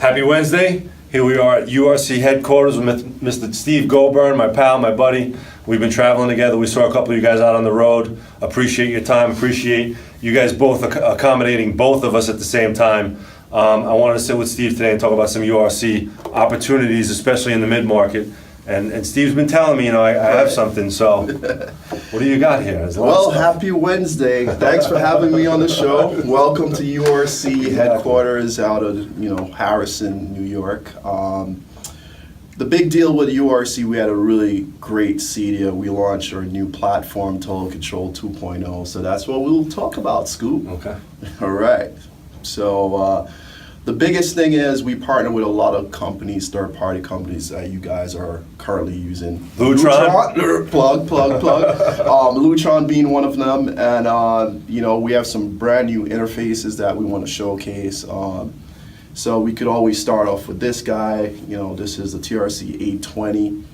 Happy Wednesday. Here we are at URC headquarters with Mr. Steve Gobern, my pal, my buddy. We've been traveling together. We saw a couple of you guys out on the road. Appreciate your time. Appreciate you guys both accommodating both of us at the same time. I wanted to sit with Steve today and talk about some URC opportunities, especially in the mid-market. And Steve's been telling me, I have something, so what do you got here? Well, happy Wednesday. Thanks for having me on the show. Welcome to URC headquarters out of, Harrison, New York. The big deal with URC, we had a really great CEDIA. We launched our new platform, Total Control 2.0, so that's what we'll talk about, Scoop. Okay. All right. So, the biggest thing is we partner with a lot of companies, third-party companies that you guys are currently using. Lutron? Plug. Lutron being one of them, and we have some brand new interfaces that we want to showcase. So we could always start off with this guy. This is the TRC 820.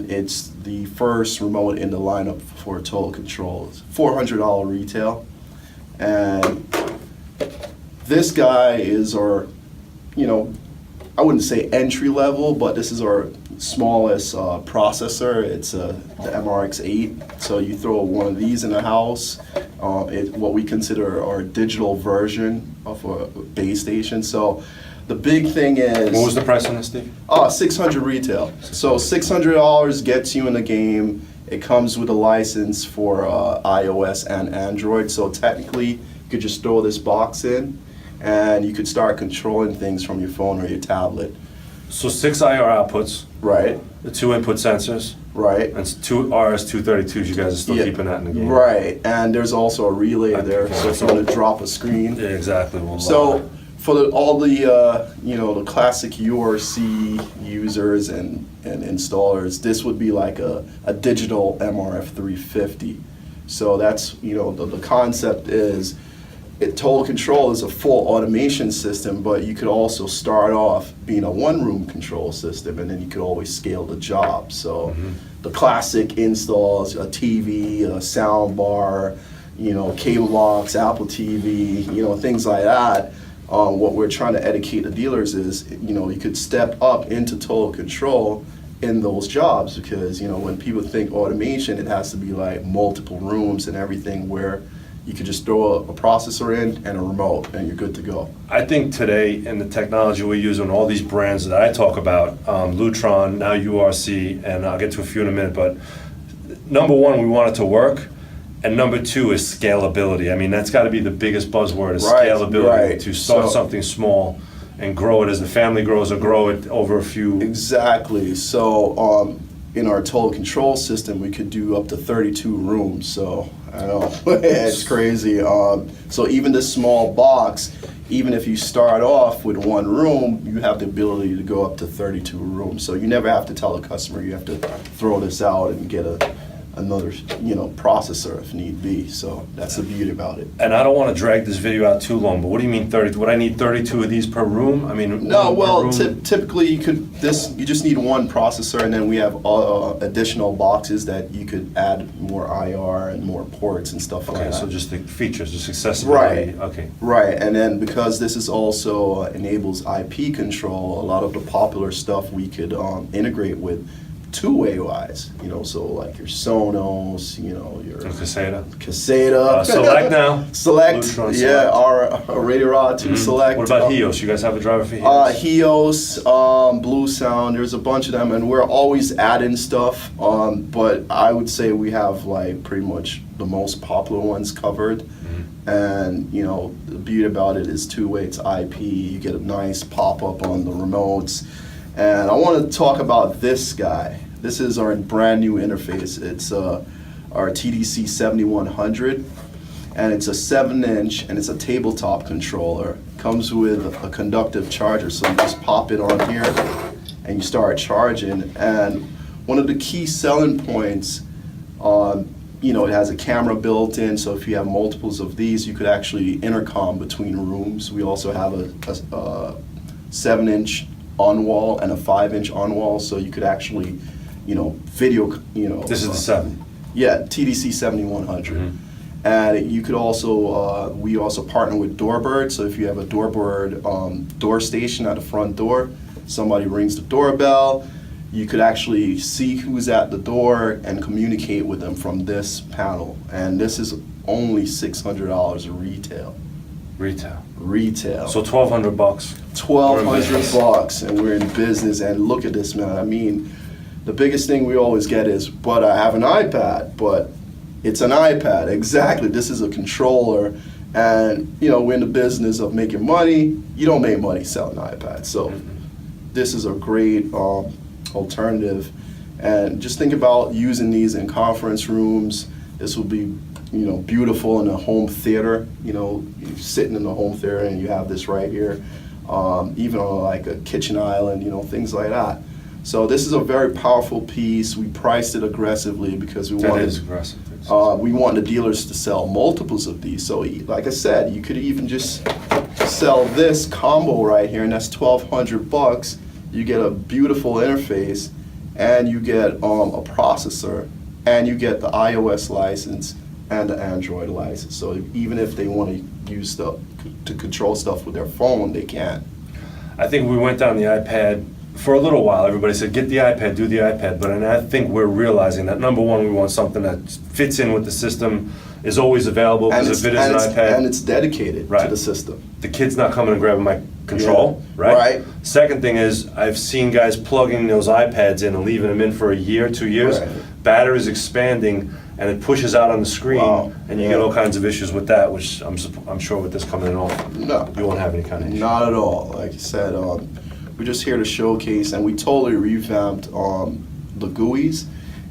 It's the first remote in the lineup for Total Control. It's $400 retail, and this guy is our, I wouldn't say entry level, but this is our smallest processor. It's the MRX8. So you throw one of these in the house, what we consider our digital version of a base station. So the big thing is... What was the price on this, Steve? $600 retail. So $600 gets you in the game. It comes with a license for iOS and Android. So technically, you could just throw this box in, and you could start controlling things from your phone or your tablet. So 6 IR outputs. Right. The 2 input sensors. Right. And 2 RS-232s. You guys are still keeping that in the game. Right. And there's also a relay there, so if you want to drop a screen. Yeah, exactly. So for all the the classic URC users and installers, this would be like a digital MRF350. So that's the concept is. Total Control is a full automation system, but you could also start off being a one-room control system, and then you could always scale the job. So the classic installs, a TV, a sound bar, cable box, Apple TV, things like that. What we're trying to educate the dealers is, you could step up into Total Control in those jobs, because when people think automation, it has to be like multiple rooms and everything, where you could just throw a processor in and a remote, and you're good to go. I think today, in the technology we use on all these brands that I talk about, Lutron, now URC, and I'll get to a few in a minute, but number one, we want it to work, and number two is scalability. I mean, that's got to be the biggest buzzword, is scalability, to start something small and grow it as the family grows, or grow it over a few... Exactly. So in our Total Control system, we could do up to 32 rooms, so... I know, it's crazy. So even this small box, even if you start off with one room, you have the ability to go up to 32 rooms. So you never have to tell a customer you have to throw this out and get another processor if need be. So that's the beauty about it. And I don't want to drag this video out too long, but what do you mean 30? Would I need 32 of these per room? I mean, no. Well, typically you just need one processor, and then we have additional boxes that you could add more IR and more ports and stuff like that. Okay, so just the features, just accessibility. Right. Okay. Right, and then because this is also enables IP control, a lot of the popular stuff we could integrate with two-way wise, so like your Sonos, your Caseta. Select now. Select, Lutron yeah, Select. our Radio Rod 2 Select. What about Hios? You guys have a driver for Hios? Hios, Blue Sound, there's a bunch of them, and we're always adding stuff, but I would say we have like pretty much the most popular ones covered. And the beauty about it is two-way, it's IP, you get a nice pop-up on the remotes. And I want to talk about this guy. This is our brand new interface. It's our TDC 7100, and it's a 7-inch, and it's a tabletop controller. It comes with a conductive charger, so you just pop it on here, and you start charging. And one of the key selling points, it has a camera built in, so if you have multiples of these, you could actually intercom between rooms. We also have a 7-inch on-wall and a 5-inch on-wall, so you could actually, video, This is the 7. Yeah, TDC 7100. And you could also, we also partner with Doorbird. So if you have a Doorbird door station at the front door, somebody rings the doorbell, you could actually see who's at the door and communicate with them from this panel. And this is only $600 retail. Retail. So $1,200. $1,200, and we're in business. And look at this, man. I mean, the biggest thing we always get is, but I have an iPad. But it's an iPad. Exactly. This is a controller. And, you know, we're in the business of making money. You don't make money selling iPads. So this is a great alternative. And just think about using these in conference rooms. This will be, you know, beautiful in a home theater. You know, you're sitting in the home theater and you have this right here. Even on like a kitchen island, you know, things like that. So this is a very powerful piece. We priced it aggressively because we wanted. That is aggressive. We want the dealers to sell multiples of these. So, like I said, you could even just sell this combo right here, and that's $1,200. You get a beautiful interface, and you get a processor, and you get the iOS license and the Android license. So even if they want to use stuff to control stuff with their phone, they can. I think we went down the iPad for a little while. Everybody said, get the iPad, do the iPad. But I think we're realizing that, number one, we want something that fits in with the system, is always available, because if it is an iPad. And it's dedicated to the system. The kid's not coming and grabbing my control, right? Second thing is, I've seen guys plugging those iPads in and leaving them in for a year, 2 years. Battery's expanding, and it pushes out on the screen, and you get all kinds of issues with that, which I'm sure with this coming in off, you won't have any kind of issue. Not at all. Like you said, we're just here to showcase, and we totally revamped the GUIs,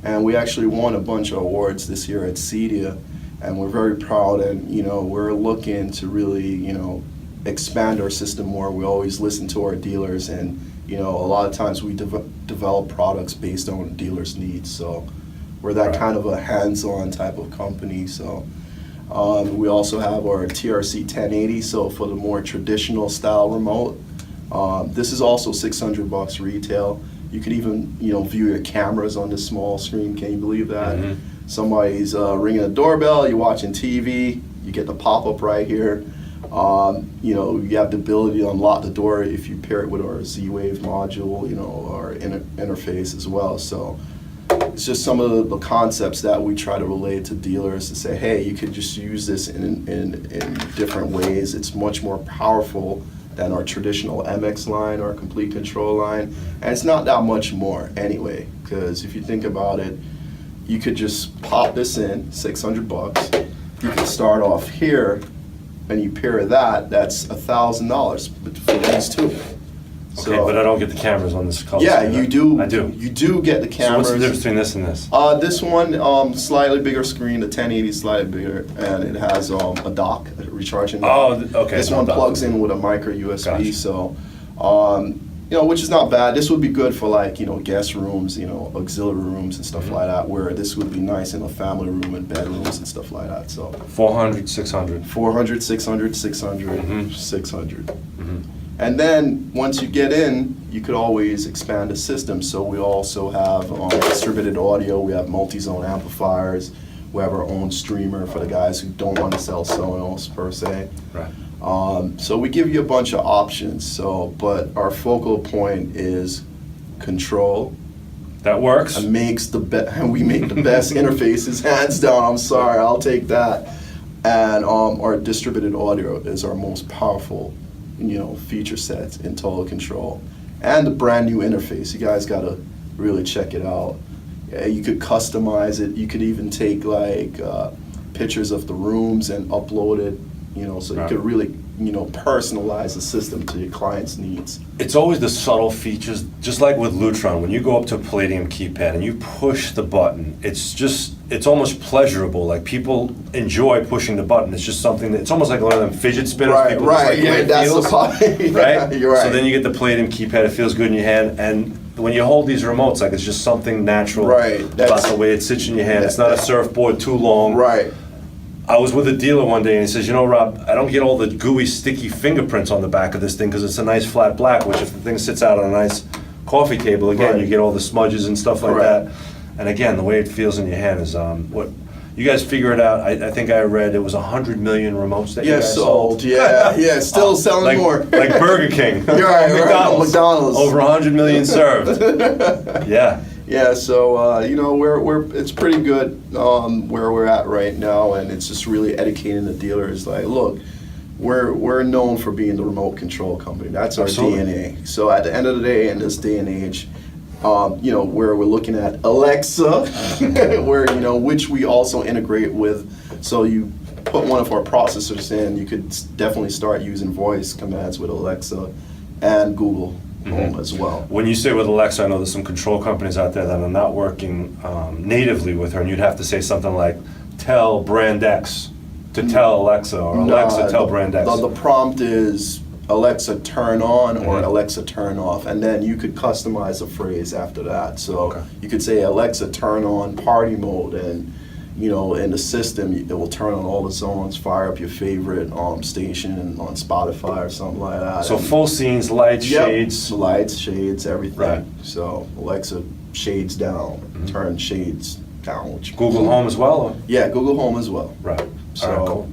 and we actually won a bunch of awards this year at CEDIA, and we're very proud, and you know, we're looking to really, you know, expand our system more. We always listen to our dealers, and you know, a lot of times we develop products based on dealers' needs. So we're that kind of a hands-on type of company. So we also have our TRC 1080. So for the more traditional style remote, this is also $600 retail. You could even, you know, view your cameras on this small screen. Can you believe that? Somebody's ringing a doorbell, you're watching TV, you get the pop-up right here. You know, you have the ability to unlock the door if you pair it with our Z-Wave module, you know, our interface as well. So it's just some of the concepts that we try to relate to dealers to say, hey, you could just use this in different ways. It's much more powerful than our traditional MX line or complete control line. And it's not that much more anyway, because if you think about it, you could just pop this in, $600. You could start off here, and you pair that's $1,000 for these two. Okay, but I don't get the cameras on this color. Yeah, you do. I do. You do get the cameras. So what's the difference between this and this? This one, slightly bigger screen. The 1080 is slightly bigger, and it has a dock, a recharging dock. Oh, okay. This one plugs in with a micro USB. So, you know, which is not bad. This would be good for, like, you know, guest rooms, you know, auxiliary rooms and stuff like that, where this would be nice in a family room and bedrooms and stuff like that. So 400, 600. 400, 600, 600, 600. And then once you get in, you could always expand the system. So we also have distributed audio. We have multi-zone amplifiers. We have our own streamer for the guys who don't want to sell Sonos per se. Right. So we give you a bunch of options. So, but our focal point is control. That works. And we make the best interfaces, hands down. I'm sorry, I'll take that. And our distributed audio is our most powerful, you know, feature set in Total Control. And the brand new interface. You guys gotta really check it out. Yeah, you could customize it. You could even take like pictures of the rooms and upload it, you know, so you could really, you know, personalize the system to your client's needs. It's always the subtle features, just like with Lutron. When you go up to a Palladium keypad and you push the button, it's almost pleasurable. Like, people enjoy pushing the button. It's just something that, it's almost like one of them fidget spinners. Right, right, yeah, that's the part. Right? You're right. So then you get the Palladium keypad, it feels good in your hand, and when you hold these remotes, like, it's just something natural about the way it sits in your hand. It's not a surfboard too long. Right. I was with a dealer one day and he says, you know, Rob, I don't get all the gooey, sticky fingerprints on the back of this thing because it's a nice flat black, which if the thing sits out on a nice coffee table, again, you get all the smudges and stuff like that. And again, the way it feels in your hand is You guys figure it out. I think I read it was 100 million remotes that you guys sold. Yeah, still selling like, more. Like Burger King. Right, McDonald's. Over 100 million served. Yeah. Yeah, so you know, we're it's pretty good where we're at right now, and it's just really educating the dealers. Like, look, we're known for being the remote control company. That's our Absolutely. DNA. So at the end of the day, in this day and age, you know, where we're looking at Alexa, where, you know, which we also integrate with. So you put one of our processors in, you could definitely start using voice commands with Alexa and Google Home as well. When you say with Alexa, I know there's some control companies out there that are not working natively with her, and you'd have to say something like, tell brand X to tell Alexa, or Alexa, tell brand X. The prompt is Alexa turn on or Alexa turn off, and then you could customize a phrase after that. So you could say Alexa turn on party mode, and you know, in the system it will turn on all the zones, fire up your favorite station on Spotify or something like that. So and full scenes, lights, shades. lights, shades, everything. Right. So Alexa shades down, turn shades down. Google Home as well? Or? Yeah, Google Home as well. Right. So, All right, cool.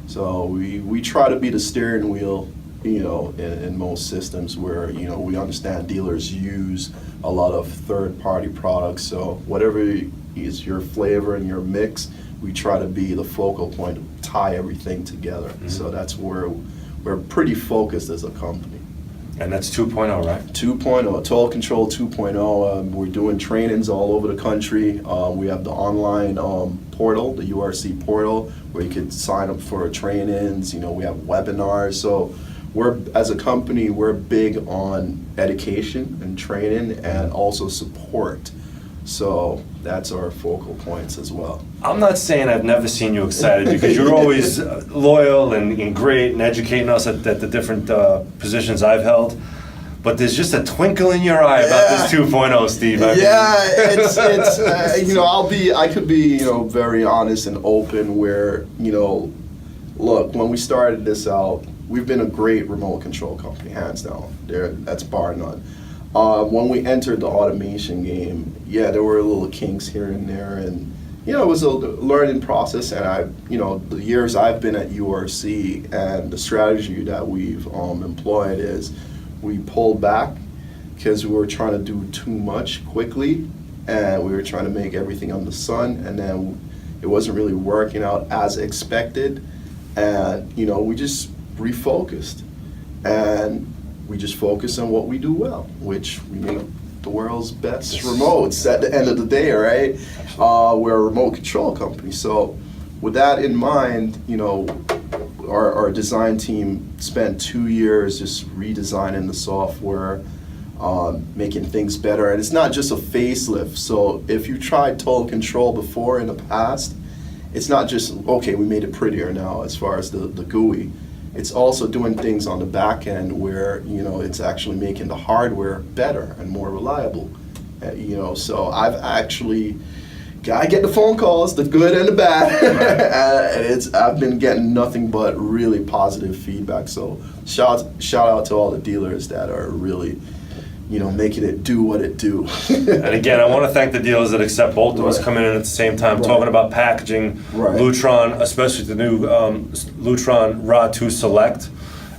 so we try to be the steering wheel, you know, in most systems where, you know, we understand dealers use a lot of third-party products. So whatever is your flavor and your mix, we try to be the focal point to tie everything together. So that's where we're pretty focused as a company. And that's 2.0, right? 2.0, Total Control 2.0. We're doing trainings all over the country. We have the online portal, the URC portal, where you could sign up for trainings. You know, we have webinars. So as a company, we're big on education and training and also support. So that's our focal points as well. I'm not saying I've never seen you excited, because you're always loyal and great and educating us at the different positions I've held. But there's just a twinkle in your eye about this 2.0, Steve. I mean. It's you know, I could be, you know, very honest and open where, you know, look, when we started this out, we've been a great remote control company, hands down. That's bar none. When we entered the automation game, yeah, there were little kinks here and there, and you know, it was a learning process. And you know, the years I've been at URC and the strategy that we've employed is we pulled back because we were trying to do too much quickly, and we were trying to make everything under the sun, and then it wasn't really working out as expected, and you know, we just refocused, and we just focus on what we do well, which we make the world's best remotes at the end of the day, right? We're a remote control company. So with that in mind, you know, our design team spent 2 years just redesigning the software, making things better. And it's not just a facelift. So if you tried Total Control before in the past, it's not just, okay, we made it prettier now as far as the GUI. It's also doing things on the back end where, you know, it's actually making the hardware better and more reliable. You know, so I get the phone calls, the good and the bad. I've been getting nothing but really positive feedback. So shout out to all the dealers that are really, you know, making it do what it do. And again, I want to thank the dealers that accept both of us coming in at the same time, talking about packaging, Lutron, especially the new Lutron Rod 2 Select,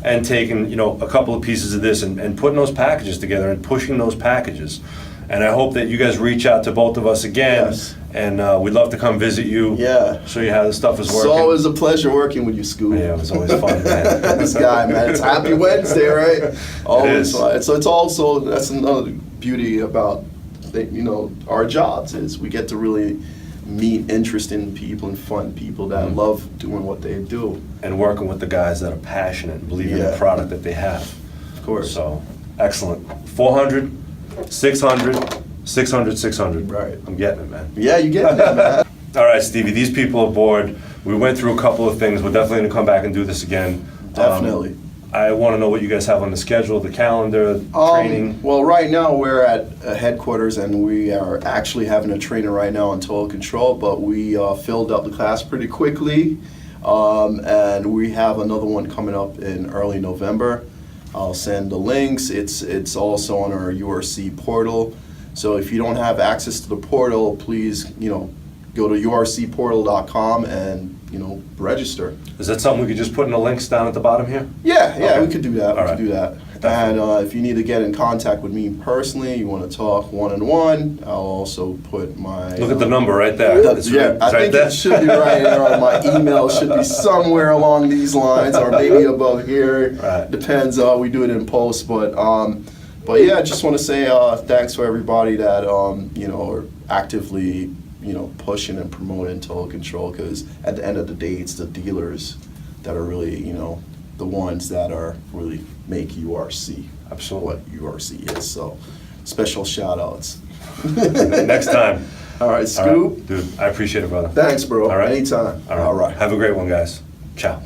and taking, you know, a couple of pieces of this and putting those packages together and pushing those packages. And I hope that you guys reach out to both of us again, and we'd love to come visit you, show you how this stuff is working. It's always a pleasure working with you, Scoop. Yeah, it was always fun, man. This guy, man, it's Happy Wednesday, right? Always fun. So it's also, that's another beauty about, you know, our jobs is we get to really meet interesting people and fun people that love doing what they do. And working with the guys that are passionate and believe in the product that they have. Of course. So, excellent. 400, 600, 600, 600. Right. I'm getting it, man. Yeah, you get it, man. All right, Stevie, these people are bored. We went through a couple of things. We're definitely going to come back and do this again. Definitely. I want to know what you guys have on the schedule, the calendar, training. Well, right now we're at headquarters, and we are actually having a trainer right now on Total Control, but we filled up the class pretty quickly, and we have another one coming up in early November. I'll send the links. It's also on our URC portal. So if you don't have access to the portal, please, you know, go to urcportal.com and, you know, register. Is that something we could just put in the links down at the bottom here? Yeah, Okay. we could do that. All We right. could do that. Definitely. And if you need to get in contact with me personally, you want to talk one-on-one, I'll also put my... Look at the number right there. It's Yeah, right- I it's right think there. it should be right here on my email. Should be somewhere along these lines, or maybe above here. Right. Depends. We do it in post, but yeah, I just want to say thanks for everybody that you know, are actively, you know, pushing and promoting Total Control, because at the end of the day, it's the dealers that are really, you know, the ones that are really make URC Absolutely. what URC is. So special shout outs. Next time. All right, All Scoop. right. Dude, I appreciate it, brother. Thanks, bro. All right. Anytime. All right. Have a great one, guys. Ciao.